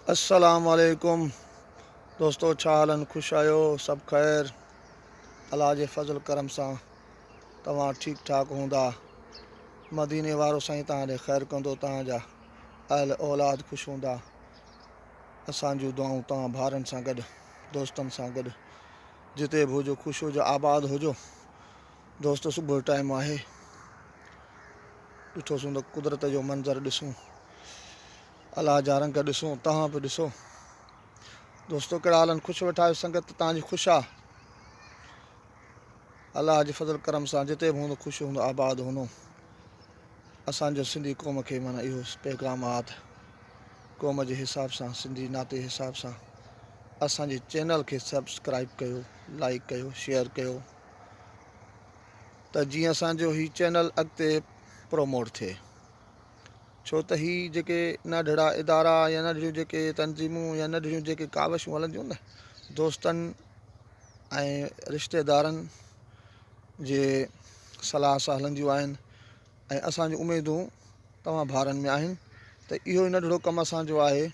अस्सलाम वालेकुम दोस्तों, छा हालनि? ख़ुशि आहियो? सभु ख़ैर? अलाह जे फज़ल करम सां तव्हां ठीकु ठाक हूंदा। मदीने वारो साईं तव्हां ॾे ख़ैरु कंदो, तव्हांजा अहल औलाद ख़ुशि हूंदा। असांजूं दुआऊं तव्हां भाउरनि सां गॾु, दोस्तनि सां गॾु, जिते बि हुजो ख़ुशि हुजो, आबाद हुजो। दोस्त, सुबुह जो टाइम आहे, ॾिठोसीं त कुदरत जो मंज़रु ॾिसूं, अलाह जा रंग ॾिसूं, तव्हां बि ॾिसो। दोस्तो, कहिड़ा हालनि? ख़ुशि वेठा आहियो? संगत तव्हांजी ख़ुशि आहे? अलाह जे फज़ल करम सां जिते बि हूंदो ख़ुशि हूंदो, आबाद हूंदो। असांजो सिंधी क़ौम खे माना इहो पैगाम आहे त क़ौम जे हिसाब सां, सिंधी नाते हिसाब सां असांजे चैनल खे सब्सक्राइब कयो, लाइक कयो, शेयर कयो, त जीअं असांजो हीउ चैनल अॻिते प्रोमोट थिए। छो त हीअ जेके नंढड़ा इदारा या नंढियूं जेके तंज़ीमूं या नंढियूं जेके कावशूं हलंदियूं न, दोस्तनि ऐं रिश्तेदारनि जे सलाह सां हलंदियूं आहिनि, ऐं असांजूं उमेदूं तव्हां भाउरनि में आहिनि त इहो ई नंढिड़ो कमु असांजो आहे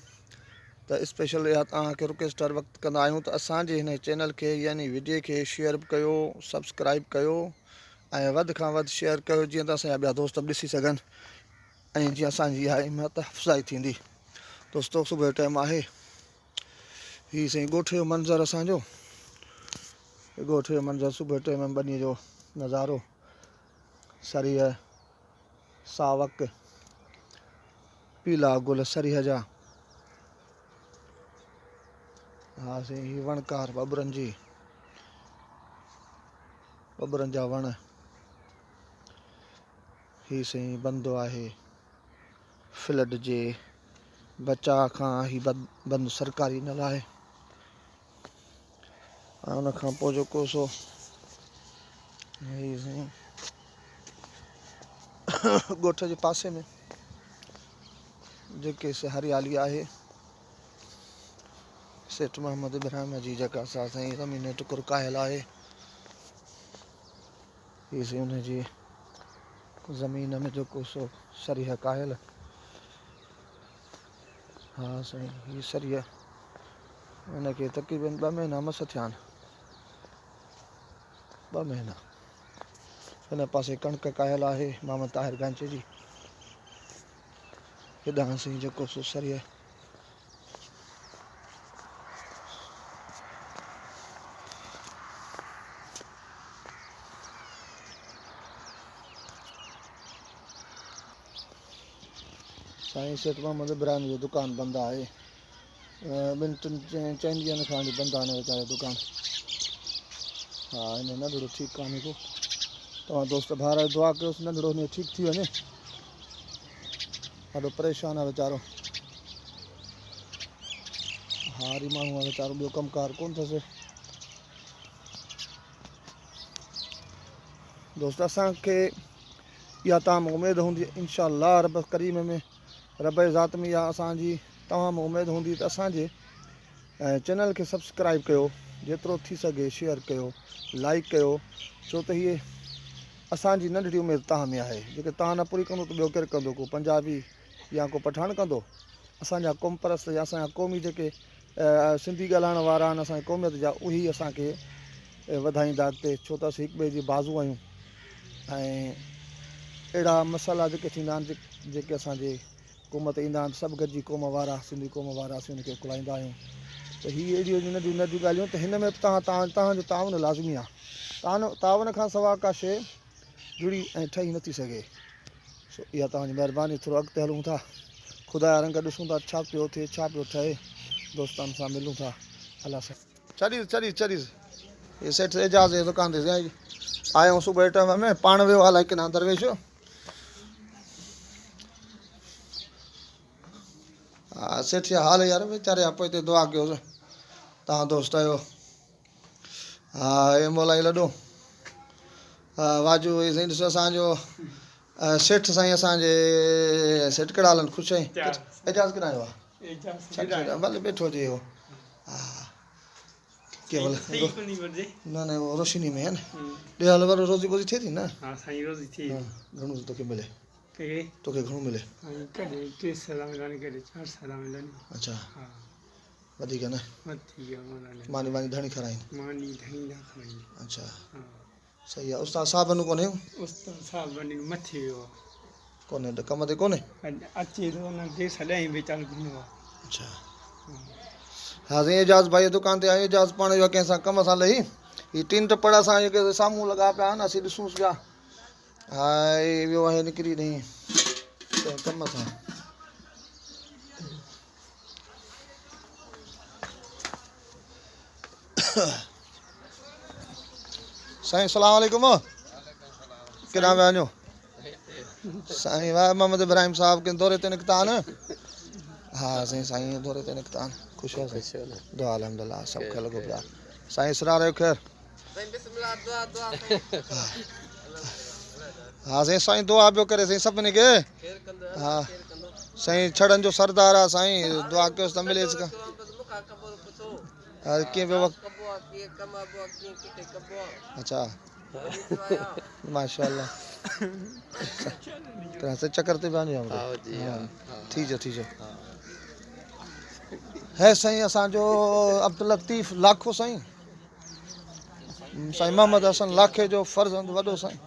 त स्पेशल इहा तव्हांखे रिक्वेस्ट हर वक़्तु कंदा आहियूं त असांजे हिन चैनल खे यानी वीडियो खे शेयर बि कयो, सब्सक्राइब कयो ऐं वधि खां वधि शेयर कयो, जीअं त असांजा ॿिया दोस्त बि ॾिसी सघनि ऐं जीअं असांजी इहा हिमत अफ़ज़ाई थींदी। दोस्तो, सुबुह जो टाइम आहे, हीअ साईं ॻोठ जो मंज़रु असांजो, ॻोठ जो मंज़रु सुबुह जो टाइम में बनीअ जो नज़ारो, सरीह, सावक, पीला गुल सरीह जा, हा साईं, हीअ वणकार ॿॿरनि जा वण, हीअ साईं बंदो आहे फ्लड जे बचाव खां, हीअ बंदि सरकारी नल आहे। ऐं उनखां पोइ जेको सो हीअ साईं ॻोठ जे पासे में जेके हरियाली आहे, सेठ मोहम्मद इब्राहिम जी जेका साईं ज़मीन टुकुर कायल आहे, हीअ साईं उनजी ज़मीन में जेको सो सरीह कायल, हा साईं, हीअ सरीह उनखे तक़रीबन 2 महीना मस थिया आहिनि, 2 महीना। हिन पासे कणिक कायल आहे मोहम्मद ताहिर गांचे जी, हेॾां साईं जेको सो सरीह साईं सेठ मोहम्मद इब्राहिम जो दुकानु बंदि आहे, 2-3 ॾींहंनि खां वठी बंदि आहे हिन वीचारे दुकानु। हा, हिन नंढिड़ो ठीकु कान्हे को, तव्हां दोस्त भाउर दुआ कयोसि नंढिड़ो हिन ठीकु थी वञे, ॾाढो परेशान आहे वीचारो, हारी माण्हू आहे वीचारो, ॿियो कमुकारु कोन्ह अथसि। दोस्त, असांखे इहा तव्हां में उमेदु हूंदी इंशा अल्लाह रब करीम में, रब जे ज़ात में इहा असांजी तव्हां में उमेदु हूंदी त असांजे चैनल खे सब्सक्राइब कयो, जेतिरो थी सघे शेयर कयो, लाइक कयो, छो त हीअ असांजी नंढड़ी उमेदु तव्हां में आहे, जेके तव्हां न पूरी कंदो त ॿियो केरु कंदो? को पंजाबी या को पठान कंदो? असांजा क़ौम परस्त या असांजा क़ौमी जेके सिंधी ॻाल्हाइण वारा आहिनि असांजी क़ौमियत जा, उहे असांखे वधाईंदा अॻिते, छो त असीं हिक ॿिए जी बाज़ू आहियूं। ऐं अहिड़ा मसाला जेके थींदा आहिनि, जेके असांजे क़ौम ते ईंदा आहिनि, सभु गॾिजी क़ौम वारा, सिंधी क़ौम वारा असीं उनखे खुलाईंदा आहियूं। त हीअ अहिड़ियूं नंढियूं नंढियूं ॻाल्हियूं, त हिन में बि तव्हांजो ताउन लाज़मी आहे। ताउन खां सवाइ का शइ जुड़ी ऐं ठही नथी सघे। सो इहा तव्हांजी महिरबानी, थोरो अॻिते हलूं था, ख़ुदा जा रंग ॾिसूं था, छा पियो थिए, छा पियो ठहे, दोस्तनि सां मिलूं था। अलाह सां चढ़ीस ये सेठ एजाज़ जे दुकान ते आहियूं सुबुह जे टाइम में, पाण वियो हालां किना दरवेश, हा सेठ जा हाल यार वीचारे जा, पोइ हिते दुआ कयोसि, तव्हां दोस्त आहियो। हा, हे मोलाई लॾो, हा वाजू, हे साईं ॾिसो असांजो सेठ साईं, असांजे सेठ कहिड़ा हालनि? ख़ुशि आहीं? एजाज़ किथां आयो आहे? भले वेठो हुजे इहो, हा केवल न उहो रोशनी में आहे न, ॾे हल वारो रोज़ी वोज़ी थिए थी न, घणो तोखे मिले। के तोखे घणो मिले? कॾहिं 3 साल मिलनि कॾहिं 4 साल मिलनि। अच्छा हा वधीक न वधीक मिलनि मानी वानी धणी खाराईं? मानी धणी न खाईंदी। अच्छा हा सही आहे। उस्ताद साहबनु कोन्हे? उस्ताद साहब वञी मथे वियो आहे। कोन्हे त कम ते कोन्हे? अचे थो न देरि सां 10 बजे चालू थींदो आहे। अच्छा हा साईं एजाज़ भाई दुकान ते आयो। एजाज़ पाण वियो कंहिंसां कम सां लही। हीअ टीन टपड़ असां जेके साम्हूं लॻा पिया आहिनि असीं ॾिसूंसि पिया। हा हे वियो आहे निकिरी ॾींहुं कंहिं कम सां। साईं सलाम वालेकुम। केॾां विया वञो? साईं वाह मोहम्मद इब्राहिम साहब के दौरे ते निकिता आहिनि। हा साईं साईं दौरे ते निकिता आहिनि। ख़ुशि आहियो साईं? दुआ अल्हम्दुलिल्लाह सभु ख़ैर लॻो पिया। साईं इसरार आहियो ख़ैर? हा साईं साईं दुआ पियो करे साईं सभिनी खे। हा साईं छड़नि जो सरदार आहे साईं दुआ कयोसि त मिलेसि का। हा कीअं पियो? अच्छा माशाअल्लाह चक्कर ते पिया वञो? थी जो है साईं असांजो अब्दुल लतीफ़ लाखो साईं। साईं मोहम्मद हसन लाखे जो फर्ज़ंद वॾो साईं।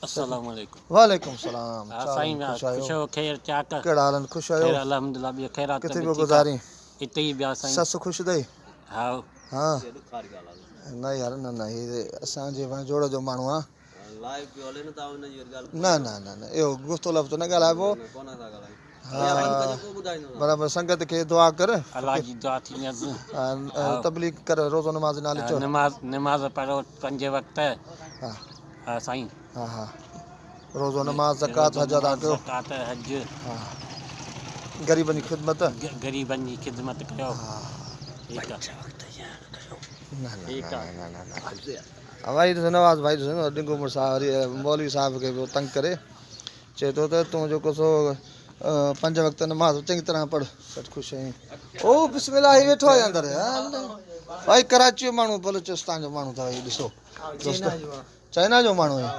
अस्सलाम वालेकुम। वालेकुम सलाम। साईं ख़ुशि हो ख़ैर चाक? कहिड़ा हाल आहिनि? ख़ुशि आहियो? ख़ैर अल्हम्दुलिल्लाह ॿियो ख़ैरात? किथे पियो गुज़ारी? हिते ई ॿिया साईं। ससु ख़ुशि अथई? हा हा न यार न न हीअ असांजे जोड़ जो माण्हू आहे। न न न न इहो गुफ़्तो लफ़्तो न ॻाल्हाइबो। हा बराबरि संगत खे दुआ कर। अलाह जी दुआ थींदसि। तबलीग कर रोज़ो नमाज़ नाले चओ। नमाज़ पढ़ो 5 वक़्त। हा हा साईं। हा हा रोज़ो नमाज़ ज़कात हज अदा कयो। ज़कात हज। हा ग़रीबनि जी ख़िदमत। ग़रीबनि जी ख़िदमत कयो। हा ठीकु आहे। न न ठीकु आहे। भाई नवाज़ भाई ॾिंगो मुड़ुसु मौलवी साहिब खे पियो तंग करे चए थो त तूं जेको सो 5 वक़्त नमाज़ चङी तरह पढ़ सच ख़ुशि आहीं। ओ बिस्मिल्लाह ही वेठो आहे अंदरि भाई कराची जो माण्हू बलूचिस्तान जो माण्हू अथव हीउ ॾिसो चाइना जो माण्हू आहे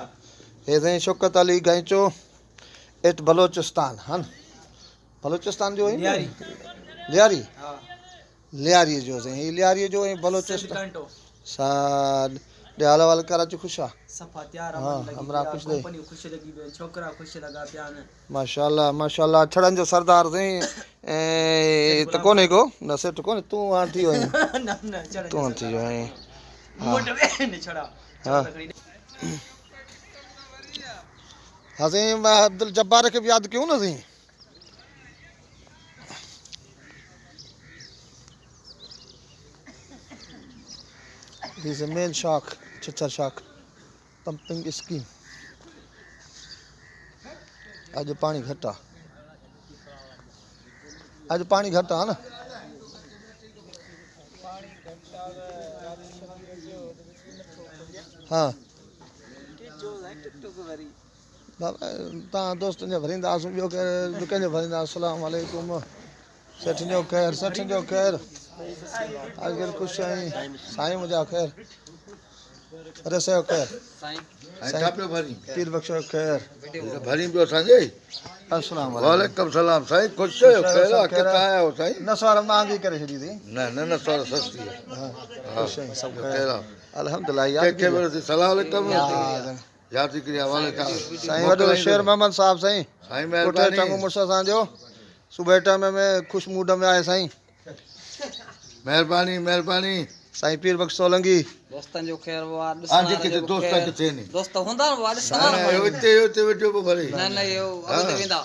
हे साईं शौकत अली गैंचो एट बलोचिस्तान हा न बलोचिस्तान जो लियारी लियारी जो साईं हीउ लियारी जो ऐं बलोचिस्तान सा ॾियाल वाल कराची ख़ुशि आहे? हा हमरा ख़ुशि लॻी छोकिरा ख़ुशि लॻा पिया आहिनि। माशाअल्लाह माशाअल्लाह छड़नि जो सरदार साईं ऐं त कोन्हे को न सेठ कोन्हे तूं हाणे थी वियो आहीं। तूं हाणे थी वियो आहीं। हा साईं अब्दुल जब्बार खे बि यादि कयूं न साईं। He's a male shark, chichar shark, pumping scheme. अॼु पाणी घटि आहे। अॼु पाणी घटि आहे न? हा तव्हां दोस्तनि जा भरींदासीं ॿियो केरु कंहिंजो भरींदासीं। अस्सलाम वालेकुम सेठ जो ख़ैर सेठ जो ख़ैर अॼुकल्ह ख़ुशि आहीं साईं मुंहिंजा ख़ैर अरे सयो ख़ैर पीर बख़्श जो ख़ैर भरी पियो असांजे। अस्सलाम वालेकुम सलाम साईं ख़ुशि आहियो? किथां आया हो साईं? नसवार महांगी करे छॾी अथई। न न न सवार सस्ती आहे। ख़ुशि आहीं सभु ख़ैर अल्हम्दुलिल्लाह सलाम वालेकुम यादि करिया साईं वॾो शेर मोहम्मद साहब साईं साईं कोठे चङो मुड़ुसु असांजो सुबुह टाइम में ख़ुशि मूड में आहे साईं। महिरबानी महिरबानी साईं पीर बख़्श सोलंगी दोस्तनि जो ख़ैर वो आज किथे दोस्त किथे नहीं दोस्त हूंदा न वो ॾिसंदा न हिते वेठो पियो भले न न इहो अॻिते वेंदा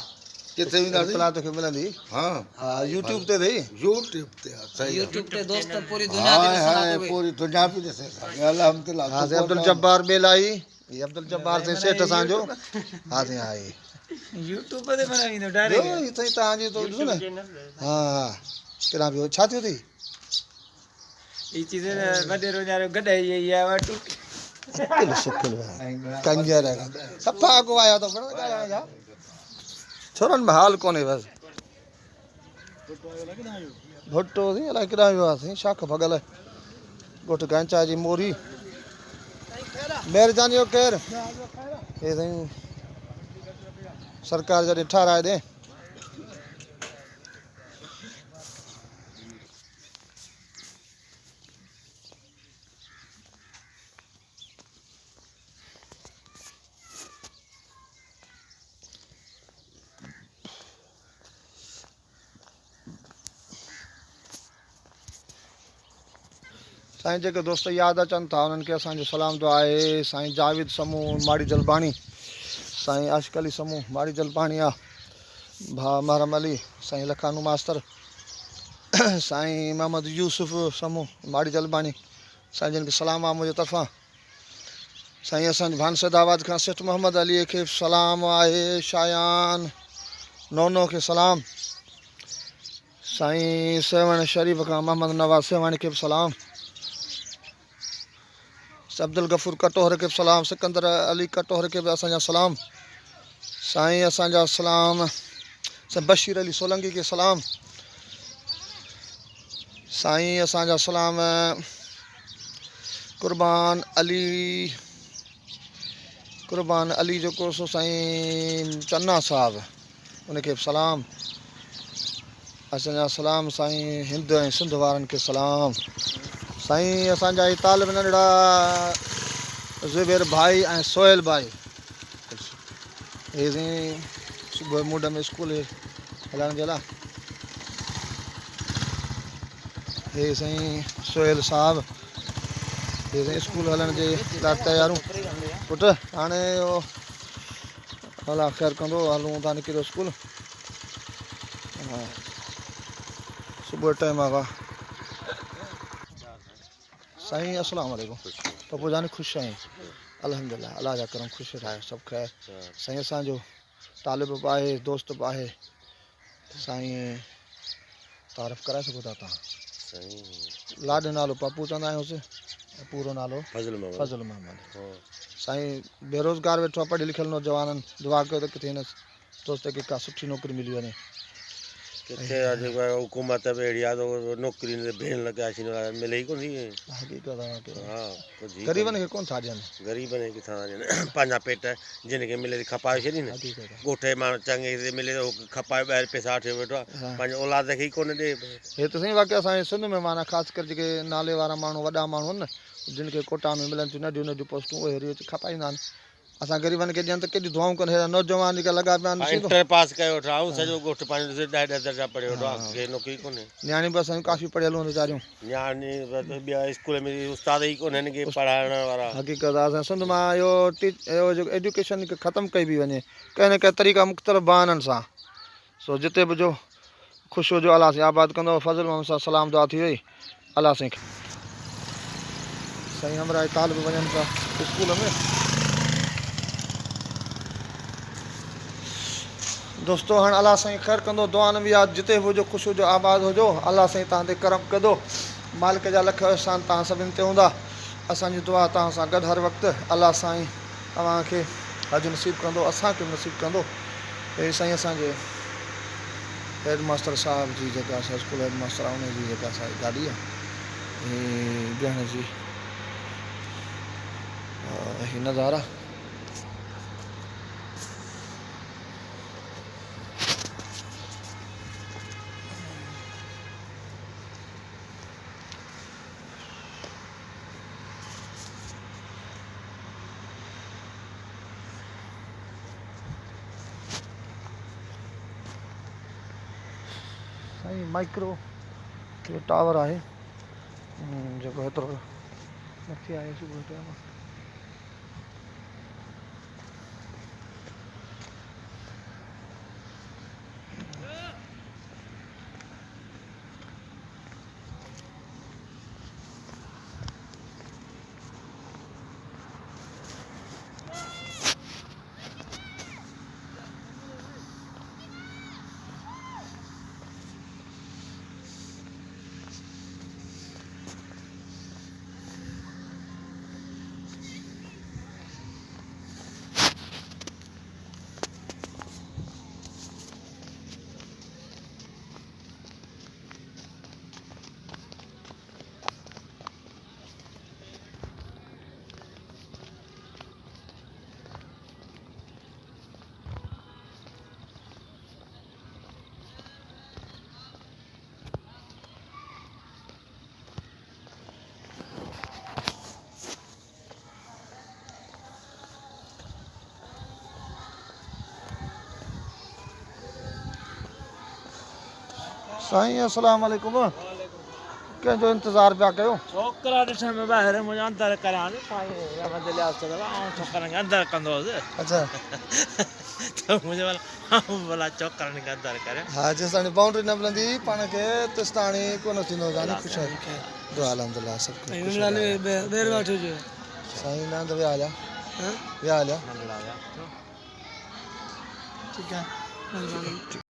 किथे वेंदासीं? इत्तला तोखे मिलंदी। हा हा यूट्यूब ते अथई। यूट्यूब ते सही यूट्यूब ते दोस्त पूरी दुनिया ते ॾिसंदा हाय पूरी दुनिया पे ॾिसे अल्हम्दुलिल्लाह। हा साईं अब्दुल जब्बार बेलाई हीअ अब्दुल जब्बार साईं सेठ असांजो। हा साईं हा यूट्यूब ते बना वींदो साईं तव्हांजी तो ॾिसो न। हा केॾां पियो छा थियो अथई? ई चीज़ वॾे रोज़ारो गॾाई आई आहे शिकिल शिकिल कंजर सफ़ा अॻु आया अथव छोरनि में हाल कोन्हे बसि भुटो साईं अलाए केॾां वियो आहे साईं शाख भॻल ॻोठ गंचा जी मोरी मेरजानी जो केरु हे साईं सरकार जॾहिं ठाराए ॾे साईं जेके दोस्त यादि अचनि था उन्हनि खे असांजो सलाम दुआ आहे। साईं जावेद समूह माड़ी जलबाणी, साईं आशिक़ अली समूह माड़ी जलबाणी आहे, भाउ महरम अली, साईं लखानू मास्तर, साईं मोहम्मद यूसुफ समूह माड़ी जलबाणी, साईं जिन खे सलाम आहे मुंहिंजे तरफ़ां। साईं असांजे भानसदाबाद खां सेठ मोहम्मद अलीअ खे सलाम आहे। शायान नोनो खे सलाम। साईं सेवण शरीफ़ खां मोहम्मद नवाज़ सेवाणी खे बि सलाम। अब्दुल गफ़ूर कटोहर खे बि सलाम। सिकंदर अली कटोहर खे बि असांजा सलाम। साईं असांजा सलाम साईं बशीर अली सोलंकी खे सलाम। साईं असांजा सलाम क़ुर्बान अली जेको सो साईं चन्ना साहिबु उनखे बि सलाम। असांजा सलाम साईं हिंद ऐं सिंध वारनि खे सलाम। साईं असांजा ही तालिब नंढड़ा ज़ुबैर भाई ऐं सोहेल भाई, हे साईं सुबुह मूड में स्कूल हलाइण जे लाइ, हे साईं सोहेल साहिबु, हे साईं स्कूल हलण जे लाइ तयारूं। पुटु हाणे अलाह ख़ैरु कंदो, हलूं था निकिरो स्कूल। हा सुबुह टाइम आहे। वाह साईं अस्सलाम वालेकुम। पप्पू जानी ख़ुशि आहीं? अल्हम्दुलिल्लाह, अलाह जा करम, ख़ुशि रहे, सभु ख़ैरु। साईं असांजो तालिब बि आहे, दोस्त बि आहे। साईं तारीफ़ कराए सघो था तव्हां? लाॾे नालो पप्पू चवंदा आहियूंसि, पूरो नालो फज़ल महमद। साईं बेरोज़गार वेठो आहे, पढ़ियल लिखियल नौजवाननि दुआ कयो त किथे हिन दोस्त खे का सुठी नौकिरी मिली वञे। किथे जेको आहे हुकूमत बि अहिड़ी आहे त नौकिरी भेण लॻा मिले ई कोन थी। हक़ीक़त आहे की हा ग़रीबनि खे कोन था ॾियनि। ग़रीबनि खे किथां था ॾियनि, पंहिंजा पेट जिन खे मिले खपाए छॾी न। ॻोठ जे माण्हू चङे ते मिले त खपाए ॿाहिरि पैसा वठी वेठो आहे, पंहिंजे औलाद खे ई कोन ॾे। हे त साईं वाक़ई असांजे सिंध में माना ख़ासि करे जेके नाले वारा माण्हू वॾा माण्हू आहिनि न, जिन खे कोटा में मिलनि थियूं नंढियूं नंढियूं पोस्टूं, उहे अची खपाईंदा आहिनि। असां ग़रीबनि खे ॾियनि त केॾियूं दुआऊं कनि। हेड़ा नौजवान जेका लॻा पिया आहिनि, इंटर पास कयो वेठो आहे, सॼो ॻोठ पंहिंजो 10 दर्जा पढ़ियो वेठो आहे, कंहिं नौकिरी कोन्हे। नियाणियूं बि असांजूं काफ़ी पढ़ियल हूं वीचारियूं। नियाणी ॿिया स्कूल में उस्ताद ई कोन आहिनि के पढ़ाइण वारा। हक़ीक़त आहे असां सिंध मां इहो जेको एजुकेशन खे ख़तमु कई बि वञे कंहिं न कंहिं तरीक़ा मुख़्तलिफ़ बहाननि सां। सो जिते बि जो ख़ुशि हुजो, अलाह साईं आबाद कंदो। फज़ल मोहम्मद सां सलाम दुआ थी वई। अलाह साईं साईं हमरा तालिब वञनि था स्कूल में। दोस्तो हाणे अलाह साईं ख़ैरु कंदो, दुआनि बि आहे, जिते बि हुजो ख़ुशि हुजो, आबाद हुजो। अलाह साईं तव्हां ते करम कंदो। मालिक जा लख एहसान तव्हां सभिनि ते हूंदा। असांजी दुआ तव्हां सां गॾु हर वक़्तु। अलाह साईं तव्हांखे हज नसीबु कंदो, असांखे बि नसीबु कंदो। हे साईं असांजे हेड मास्टर साहिब जी जेका असां स्कूल हेड मास्टर आहे उनजी जेका असांजी गाॾी आहे, हीअ ॾियण जी हीअ नज़ारा। साईं माइक्रो जो टावर आहे जेको हेतिरो मथे आहे सुबुह टाइम। साईं अस्सलाम वालेकुम कंहिंजो इंतज़ारु पिया कयो छोकिरा ॾिसण में ॿाहिरि मुंहिंजो अंदरि करां छोकिरनि खे अंदरि कंदो हुउसि अच्छा त मुंहिंजे भला छोकिरनि खे अंदरि करे हा जेसिताणी बाउंड्री न मिलंदी पाण खे तेसिताणी कोन थींदो जानी ख़ुशि दुआ अल्हम्दुलिल्लाह सब साईं नंद विया हलिया विया हलिया ठीकु आहे